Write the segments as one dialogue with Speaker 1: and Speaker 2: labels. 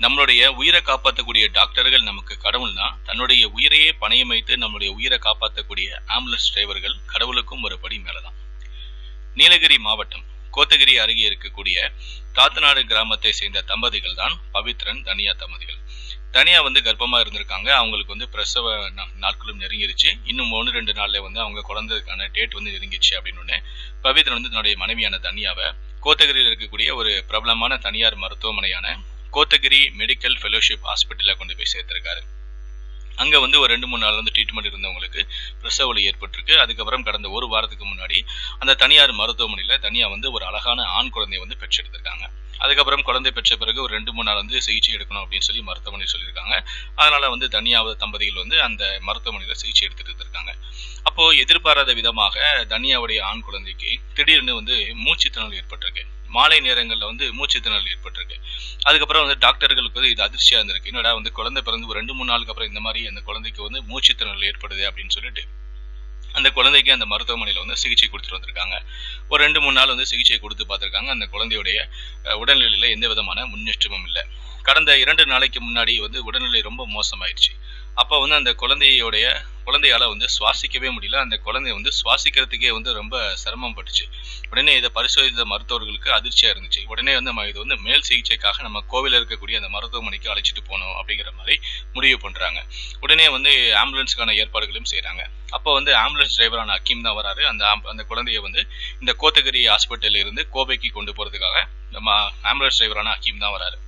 Speaker 1: நம்மளுடைய உயிரை காப்பாற்றக்கூடிய டாக்டர்கள் நமக்கு கடவுள்னா, தன்னுடைய உயிரையே பணயம் வைத்து நம்மளுடைய உயிரை காப்பாற்றக்கூடிய ஆம்புலன்ஸ் டிரைவர்கள் கடவுளுக்கும் ஒரு படி மேலதான். நீலகிரி மாவட்டம் கோத்தகிரி அருகே இருக்கக்கூடிய காத்தநாடு கிராமத்தை சேர்ந்த தம்பதிகள் தான் பவித்ரன், தனியா தம்பதிகள். தனியா கர்ப்பமா இருந்திருக்காங்க. அவங்களுக்கு பிரசவ நாட்களும் நெருங்கிருச்சு. இன்னும் 1-2 நாள்ல அவங்க குழந்தைக்கான டேட் நெருங்கிடுச்சு அப்படின்னு பவித்ரன் தன்னுடைய மனைவியான தனியாவை கோத்தகிரியில் இருக்கக்கூடிய ஒரு பிரபலமான தனியார் மருத்துவமனையான கோத்தகிரி மெடிக்கல் ஃபெலோஷிப் ஹாஸ்பிட்டல்ல கொண்டு போய் சேர்த்திருக்காரு. அங்க ஒரு 2-3 நாள் ட்ரீட்மெண்ட் இருந்தவங்களுக்கு பிரசவ வலி ஏற்பட்டிருக்கு. அதுக்கப்புறம் கடந்த ஒரு வாரத்துக்கு முன்னாடி அந்த தனியார் மருத்துவமனையில தனியா ஒரு அழகான ஆண் குழந்தையை பெற்றெடுத்திருக்காங்க. அதுக்கப்புறம் குழந்தை பெற்ற பிறகு ஒரு 2-3 நாள் சிகிச்சை எடுக்கணும் அப்படின்னு சொல்லி மருத்துவமனை சொல்லியிருக்காங்க. அதனால தனியாவது தம்பதிகள் அந்த மருத்துவமனையில சிகிச்சை எடுத்துட்டு இருக்காங்க. அப்போ எதிர்பாராத விதமாக தனியாவுடைய ஆண் குழந்தைக்கு திடீர்னு மூச்சு திணறல் ஏற்பட்டிருக்கு. மாலை நேரங்கள்ல மூச்சு திணறல் ஏற்பட்டிருக்கு. அதுக்கப்புறம் டாக்டர்களுக்கு இது அதிர்ச்சியா இருந்திருக்கு. என்னடா குழந்தை பிறந்து ஒரு 2-3 நாளுக்கு அப்புறம் இந்த மாதிரி அந்த குழந்தைக்கு மூச்சு திணறல் ஏற்படுது அப்படின்னு சொல்லிட்டு அந்த குழந்தைக்கு அந்த மருத்துவமனையில சிகிச்சை கொடுத்துட்டு வந்திருக்காங்க. ஒரு 2-3 நாள் சிகிச்சை கொடுத்து பார்த்திருக்காங்க. அந்த குழந்தையுடைய உடல்நிலையில எந்த விதமான முன்னேற்றமும் இல்லை. கடந்த 2 நாளைக்கு முன்னாடி உடல்நிலை ரொம்ப மோசமாயிடுச்சு. அப்போ அந்த குழந்தையால சுவாசிக்கவே முடியல. அந்த குழந்தை சுவாசிக்கிறதுக்கே ரொம்ப சிரமம் பட்டுச்சு. உடனே இதை பரிசோதித்த மருத்துவர்களுக்கு அதிர்ச்சியா இருந்துச்சு. உடனே நம்ம இது மேல் சிகிச்சைக்காக நம்ம கோவில இருக்கக்கூடிய அந்த மருத்துவமனைக்கு அழைச்சிட்டு போகணும் அப்படிங்கிற மாதிரி முடிவு பண்றாங்க. உடனே ஆம்புலன்ஸ்க்கான ஏற்பாடுகளையும் செய்யறாங்க. அப்போ ஆம்புலன்ஸ் டிரைவரான அக்கீம் தான் வராரு. அந்த குழந்தைய இந்த கோத்தகிரி ஹாஸ்பிட்டல்ல இருந்து கோவைக்கு கொண்டு போறதுக்காக நம்ம ஆம்புலன்ஸ் டிரைவரான அக்கீம் தான் வராரு.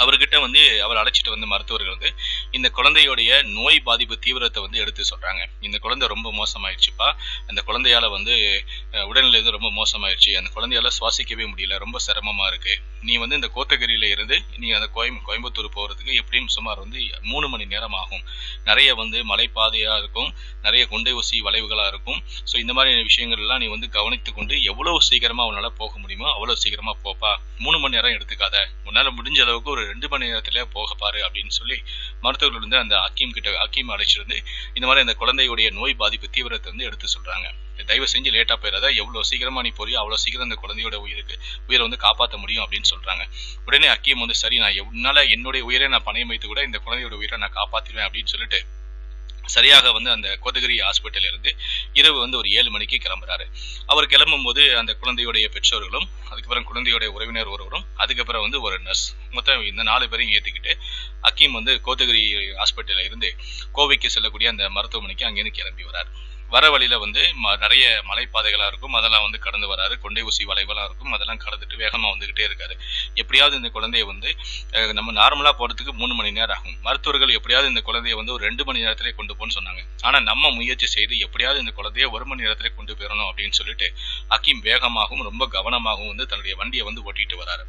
Speaker 1: அவர்கிட்ட அவர் அழைச்சிட்டு மருத்துவர்கள் இந்த குழந்தையுடைய நோய் பாதிப்பு தீவிரத்தை எடுத்து சொல்றாங்க. இந்த குழந்தை ரொம்ப மோசமாயிடுச்சுப்பா. அந்த குழந்தையால உடல்நிலை ரொம்ப மோசமாயிடுச்சு. அந்த குழந்தையால சுவாசிக்கவே முடியல. ரொம்ப சிரமமா இருக்கு. நீ இந்த கோத்தகிரியில இருந்து நீ அந்த கோயம்புத்தூர் போறதுக்கு எப்படியும் சுமார் 3 மணி நேரம் ஆகும். நிறைய மலைப்பாதையா இருக்கும், நிறைய கொண்டை ஊசி வளைவுகளா இருக்கும். ஸோ இந்த மாதிரி விஷயங்கள் எல்லாம் நீ கவனித்து கொண்டு எவ்வளவு சீக்கிரமா உன்னால போக முடியுமோ அவ்வளவு சீக்கிரமா போப்பா. 3 மணி நேரம் எடுத்துக்காத. உன்னால முடிஞ்ச அளவுக்கு ஒரு 2 மணி நேரத்துல போக பாரு அப்படின்னு சொல்லி மருத்துவர்கள் அந்த அக்கீம் அழைச்சிருந்து இந்த மாதிரி அந்த குழந்தையுடைய நோய் பாதிப்பு தீவிரத்தை எடுத்து சொல்றாங்க. தயவு செஞ்சு லேட்டா போயிடாத. எவ்வளவு சீக்கிரமா நீ போறியோ அவ்வளவு சீக்கிரம் அந்த குழந்தையோட உயிரை காப்பாற்ற முடியும் அப்படின்னு சொல்றாங்க. உடனே அக்கீம் சரி, நான் என்னால என்னுடைய உயிரை நான் பணயம் வைத்து கூட இந்த குழந்தையோட உயிரை நான் காப்பாத்திடுவேன் அப்படின்னு சொல்லிட்டு சரியாக அந்த கோத்தகிரி ஹாஸ்பிட்டல் இருந்து இரவு ஒரு 7 மணிக்கு கிளம்புறாரு. அவர் கிளம்பும் போது அந்த குழந்தையுடைய பெற்றோர்களும் அதுக்கப்புறம் குழந்தையுடைய உறவினர் ஒருவரும் அதுக்கப்புறம் ஒரு நர்ஸ் மொத்தம் இந்த 4 பேரையும் ஏற்றிக்கிட்டு அக்கீம் கோத்தகிரி ஹாஸ்பிட்டல்ல இருந்து கோவைக்கு செல்லக்கூடிய அந்த மருத்துவமனைக்கு அங்கேருந்து கிளம்பி வரார். வர வழியில நிறைய மலைப்பாதைகளா இருக்கும். அதெல்லாம் கடந்து வராரு. கொண்டை ஊசி வளைவெல்லாம் இருக்கும். அதெல்லாம் கடந்துட்டு வேகமா வந்துகிட்டே இருக்காரு. எப்படியாவது இந்த குழந்தைய நம்ம நார்மலா போறதுக்கு 3 மணி நேரம் ஆகும். மருத்துவர்கள் எப்படியாவது இந்த குழந்தைய ஒரு 2 மணி நேரத்திலே கொண்டு போன்னு சொன்னாங்க. ஆனா நம்ம முயற்சி செய்து எப்படியாவது இந்த குழந்தைய 1 மணி நேரத்திலே கொண்டு போயிடணும் அப்படின்னு சொல்லிட்டு அக்கீம் வேகமாகவும் ரொம்ப கவனமாகவும் தன்னுடைய வண்டியை ஓட்டிட்டு வராரு.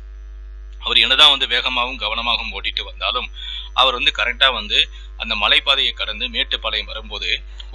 Speaker 1: அவர் என்னதான் வேகமாகவும் கவனமாகவும் ஓட்டிட்டு வந்தாலும் அவர் கரெக்டா அந்த மலைப்பாதையை கடந்து மேட்டுப்பாளையம் வரும்போது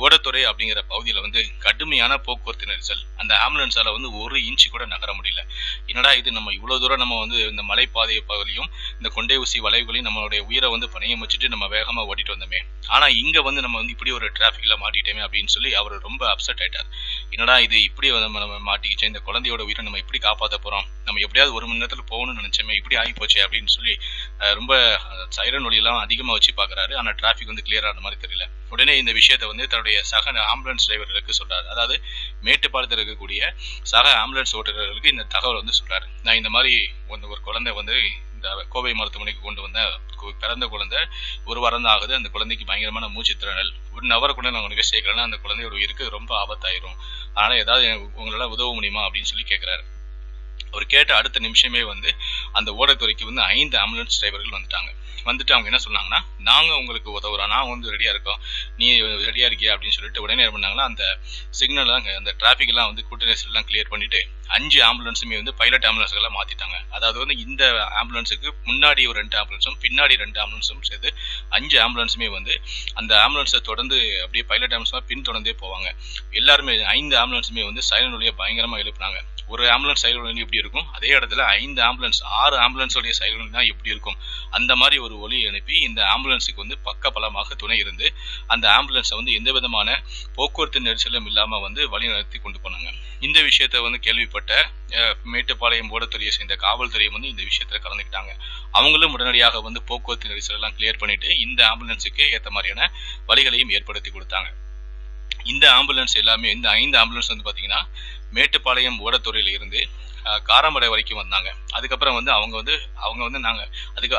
Speaker 1: ஓடத்துறை அப்படிங்கிற பகுதியில கடுமையான போக்குவரத்து நெரிசல். அந்த ஆம்புலன்ஸால 1 இன்ச் கூட நகர முடியல. என்னடா இது, நம்ம இவ்வளவு தூரம் நம்ம இந்த மலைப்பாதை பகுதியும் இந்த கொண்டை ஊசி வளைவுகளையும் நம்மளுடைய உயிரை பணையம் வச்சுட்டு நம்ம வேகமா ஓட்டிட்டு வந்தோமே, ஆனா இங்க நம்ம இப்படி ஒரு டிராபிக்ல மாட்டிட்டோமே அப்படின்னு சொல்லி அவர் ரொம்ப அப்செட் ஆயிட்டார். என்னடா இது, இப்படி நம்ம மாட்டிக்கிச்சே, இந்த குழந்தையோட உயிரை நம்ம எப்படி காப்பாற்ற போறோம், நம்ம எப்படியாவது 1 மணி நேரத்துல போகணும்னு நினைச்சோமே, இப்படி ஆகி போச்சே அப்படின்னு சொல்லி ரொம்ப சைரன் ஒலியெல்லாம் அதிகமா வச்சு பாக்குறாரு. ஆனா டிராபிக் கிளியர் ஆன மாதிரி தெரியல. உடனே இந்த விஷயத்தை தன்னுடைய சக ஆம்புலன்ஸ் டிரைவர்களுக்கு சொல்றாரு. அதாவது மேட்டுப்பாளையத்தில் இருக்கக்கூடிய சக ஆம்புலன்ஸ் ஓட்டுநர்களுக்கு இந்த தகவல் சொல்றாரு. நான் இந்த மாதிரி ஒரு குழந்தை இந்த கோவை மருத்துவமனைக்கு கொண்டு வந்த பிறந்த குழந்தை 1 வாரம் தான் ஆகுது. அந்த குழந்தைக்கு பயங்கரமான மூச்சு திணறல். 1 ஹவர் கூட நான் உங்களுக்கு சேர்க்கலன்னா அந்த குழந்தையோட உயிருக்கு ரொம்ப ஆபத்தாயிரும். அதனால ஏதாவது உங்களால உதவ முடியுமா அப்படின்னு சொல்லி கேட்கிறாரு. அவர் கேட்ட அடுத்த நிமிஷமே அந்த ஓடத்துறைக்கு 5 ஆம்புலன்ஸ் டிரைவர்கள் வந்துட்டு அவங்க என்ன சொன்னாங்கன்னா, நாங்க உங்களுக்கு உதவுறோம், நான் ரெடியா இருக்கோம், நீ ரெடியா இருக்கியா அப்படின்னு சொல்லிட்டு உடனே என்ன பண்ணாங்கன்னா, அந்த சிக்னல் அந்த டிராபிக் எல்லாம் கூட்ட நெரிசல் எல்லாம் கிளியர் பண்ணிட்டு 5 ஆம்புலன்ஸுமே பைலட் ஆம்புலன்ஸ்கள் மாத்திட்டாங்க. அதாவது இந்த ஆம்புலன்ஸுக்கு முன்னாடி ஒரு 2 ஆம்புலன்ஸும் பின்னாடி 2 ஆம்புலன்ஸும் சேர்த்து 5 ஆம்புலன்ஸுமே அந்த ஆம்புலன்ஸை தொடர்ந்து அப்படியே பைலட் ஆம்புலன்ஸ் பின்தொடர்ந்தே போவாங்க. எல்லாருமே 5 ஆம்புலன்ஸுமே சைலண்ட் ஒலியை பயங்கரமா எழுப்புனாங்க. ஒரு ஆம்புலன்ஸ் சைலண்ட் ஒலி எப்படி இருக்கும், அதே இடத்துல 5 ஆம்புலன்ஸ் 6 ஆம்புலன்ஸோடைய சைலண்ட் தான் எப்படி இருக்கும் அந்த மாதிரி ஒரு ஒலி அனுப்பி இந்த ஆம்புலன்ஸுக்கு வந்து பக்கபலமாக துணை இருந்து அந்த ஆம்புலன்ஸை வந்து எந்த விதமான போக்குவரத்து நெரிசலும் இல்லாமல் வந்து வழி நடத்தி கொண்டு போனாங்க. இந்த விஷயத்தை வந்து கேள்விப்பட்ட மேட்டுப்பாளையம் ஓடத்துறையை சேர்ந்த காவல்துறையும் வந்து இந்த விஷயத்துல கலந்துக்கிட்டாங்க. அவங்களும் உடனடியாக வந்து போக்குவரத்து நெரிசல் எல்லாம் கிளியர் பண்ணிட்டு இந்த ஆம்புலன்ஸுக்கு ஏற்ற மாதிரியான வழிகளையும் ஏற்படுத்தி கொடுத்தாங்க. இந்த ஆம்புலன்ஸ் எல்லாமே இந்த 5 ஆம்புலன்ஸ் வந்து பார்த்தீங்கன்னா மேட்டுப்பாளையம் ஓடத்துறையில இருந்து காரமடை வரைக்கும் வந்தாங்க. அதுக்கப்புறம் வந்து அவங்க வந்து நாங்கள்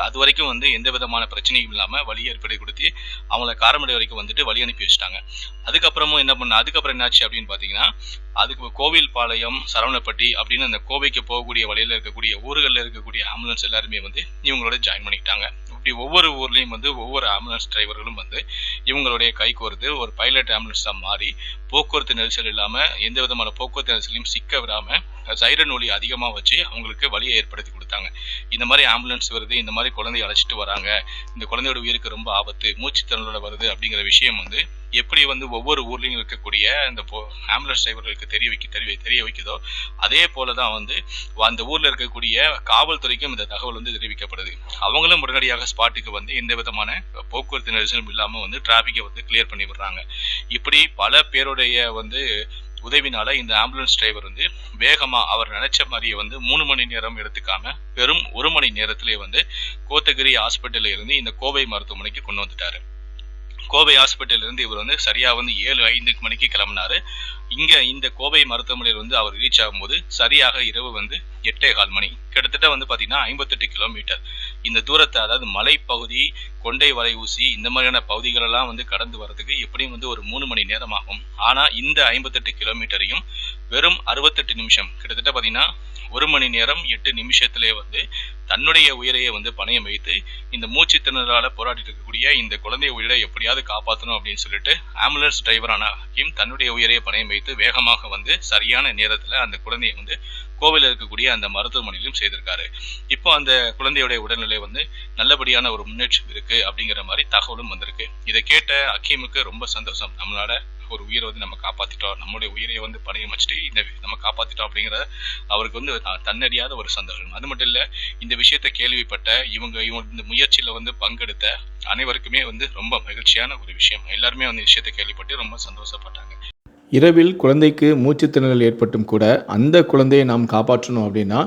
Speaker 1: அது வரைக்கும் வந்து எந்த விதமான பிரச்சனையும் இல்லாமல் வழி ஏற்படுத்தி கொடுத்து அவங்கள காரமடை வரைக்கும் வந்துட்டு வழி அனுப்பி வச்சுட்டாங்க. அதுக்கப்புறமும் அதுக்கப்புறம் என்னாச்சு அப்படின்னு பார்த்தீங்கன்னா, அதுக்கு கோவில்பாளையம், சரவணப்பட்டி அப்படின்னு அந்த கோவைக்கு போகக்கூடிய வழியில் இருக்கக்கூடிய ஊர்களில் இருக்கக்கூடிய ஆம்புலன்ஸ் எல்லாருமே வந்து இவங்களோட ஜாயின் பண்ணிக்கிட்டாங்க. இப்படி ஒவ்வொரு ஊர்லேயும் வந்து ஒவ்வொரு ஆம்புலன்ஸ் டிரைவர்களும் வந்து இவங்களுடைய கை கோர்த்து ஒரு பைலட் ஆம்புலன்ஸாக மாறி போக்குவரத்து நெரிசல் இல்லாமல் எந்த விதமான போக்குவரத்து நெரிசலையும் சிக்க விடாமல் சைரன் ஒலி அதிகமாக வச்சு அவங்களுக்கு வழியை ஏற்படுத்தி கொடுத்தாங்க. இந்த மாதிரி ஆம்புலன்ஸ் வருது, இந்த மாதிரி குழந்தைய அழைச்சிட்டு வராங்க, இந்த குழந்தையோட உயிருக்கு ரொம்ப ஆபத்து, மூச்சுத்திறனோட வருது அப்படிங்கிற விஷயம் வந்து எப்படி வந்து ஒவ்வொரு ஊர்லேயும் இருக்கக்கூடிய இந்த ஆம்புலன்ஸ் டிரைவர்களுக்கு தெரிய வைக்குதோ அதே போல தான் வந்து அந்த ஊரில் இருக்கக்கூடிய காவல்துறைக்கும் இந்த தகவல் வந்து தெரிவிக்கப்படுது. அவங்களும் உடனடியாக ஸ்பாட்டுக்கு வந்து எந்த விதமான போக்குவரத்து நெரிசலும் இல்லாமல் வந்து டிராஃபிக்கை வந்து கிளியர் பண்ணி விடுறாங்க. இப்படி பல பேருடைய வந்து உதவினால இந்த ஆம்புலன்ஸ் டிரைவர் வந்து வேகமா அவர் நினைச்ச மாதிரியே வந்து 3 மணி நேரம் எடுத்துக்காம வெறும் 1 மணி நேரத்திலே வந்து கோத்தகிரி ஹாஸ்பிட்டல்ல இருந்து இந்த கோவை மருத்துவமனைக்கு கொண்டு வந்துட்டாரு. கோவை ஹாஸ்பிட்டல் இருந்து இவர் வந்து சரியா வந்து 7:05 மணிக்கு கிளம்பினாரு. இங்க இந்த கோவை மருத்துவமனையில் வந்து அவர் ரீச் ஆகும்போது சரியாக இரவு வந்து 8:15 மணி. கிட்டத்தட்ட வந்து பாத்தீங்கன்னா 58 கிலோமீட்டர் இந்த தூரத்தை, அதாவது மலைப்பகுதி, கொண்டை வரை ஊசி இந்த மாதிரியான பகுதிகள் எல்லாம் வந்து கடந்து வர்றதுக்கு எப்படியும் வந்து ஒரு 3 மணி நேரம் ஆகும். ஆனா இந்த 58 கிலோமீட்டரையும் வெறும் 68 நிமிஷம், கிட்டத்தட்ட பாத்தீங்கன்னா 1 மணி நேரம் 8 நிமிஷத்திலே வந்து தன்னுடைய உயிரையை வந்து பணயம் வைத்து இந்த மூச்சு திணறலால போராடிட்டு இருக்கக்கூடிய இந்த குழந்தைய உயிரை எப்படியாவது காப்பாற்றணும் அப்படின்னு சொல்லிட்டு ஆம்புலன்ஸ் டிரைவரான ஹக்கீம் தன்னுடைய உயிரையை பணயம் வைத்து வேகமாக வந்து சரியான நேரத்துல அந்த குழந்தையை வந்து கோவில இருக்கக்கூடிய அந்த மருத்துவமனையிலும் செய்திருக்காரு. இப்போ அந்த குழந்தையுடைய உடல்நிலை வந்து நல்லபடியான ஒரு முன்னேற்றம் இருக்கு அப்படிங்கிற மாதிரி தகவலும் வந்திருக்கு. இதை கேட்ட ஹக்கீமுக்கு ரொம்ப சந்தோஷம். நம்மளால ஒரு உயிரை வந்து நம்ம காப்பாத்திட்டோம், நம்மளுடைய உயிரை வந்து பணையம் வச்சுட்டு இந்த நம்ம காப்பாத்திட்டோம் அப்படிங்கிற அவருக்கு வந்து தன்னறியாத ஒரு சந்தோஷம். அது மட்டும் இல்ல, இந்த விஷயத்தை கேள்விப்பட்ட இவங்க இந்த முயற்சியில வந்து பங்கெடுத்த அனைவருக்குமே வந்து ரொம்ப மகிழ்ச்சியான ஒரு விஷயம். எல்லாருமே வந்து விஷயத்தை கேள்விப்பட்டு ரொம்ப சந்தோஷப்பட்டாங்க.
Speaker 2: இரவில் குழந்தைக்கு மூச்சுத்திணறல் ஏற்பட்டும் கூட அந்த குழந்தையை நாம் காப்பாற்றணும் அப்படின்னா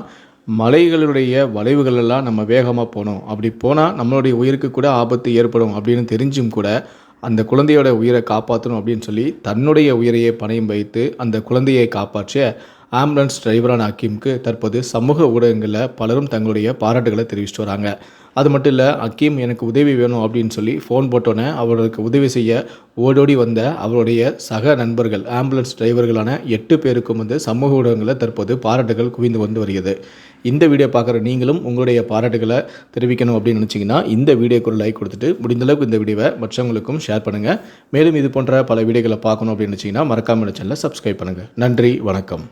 Speaker 2: மலைகளுடைய வளைவுகளெல்லாம் நம்ம வேகமாக போகணும். அப்படி போனால் நம்மளுடைய உயிருக்கு கூட ஆபத்து ஏற்படும் அப்படின்னு தெரிஞ்சும் கூட அந்த குழந்தையோட உயிரை காப்பாற்றணும் அப்படின்னு சொல்லி தன்னுடைய உயிரையே பணயம் வைத்து அந்த குழந்தையை காப்பாற்றிய ஆம்புலன்ஸ் டிரைவரான ஹக்கீமுக்கு தற்போது சமூக ஊடகங்களில் பலரும் தங்களுடைய பாராட்டுகளை தெரிவிச்சுட்டு வராங்க. அது மட்டும் இல்லை, ஹக்கீம் எனக்கு உதவி வேணும் அப்படின்னு சொல்லி ஃபோன் போட்டோன்னே அவருக்கு உதவி செய்ய ஓடோடி வந்த அவருடைய சக நண்பர்கள் ஆம்புலன்ஸ் டிரைவர்களான 8 பேருக்கும் வந்து சமூக ஊடகங்களில் தற்போது பாராட்டுகள் குவிந்து வந்து வருகிறது. இந்த வீடியோ பார்க்குற நீங்களும் உங்களுடைய பாராட்டுகளை தெரிவிக்கணும் அப்படின்னு நினச்சிங்கன்னா இந்த வீடியோக்கு ஒரு லைக் கொடுத்துட்டு முடிந்தளவுக்கு இந்த வீடியோவை மற்றவங்களுக்கும் ஷேர் பண்ணுங்கள். மேலும் இது போன்ற பல வீடியோக்களை பார்க்கணும் அப்படின்னு நினச்சிங்கன்னா மறக்காமல் சேனலை சப்ஸ்கிரைப் பண்ணுங்கள். நன்றி, வணக்கம்.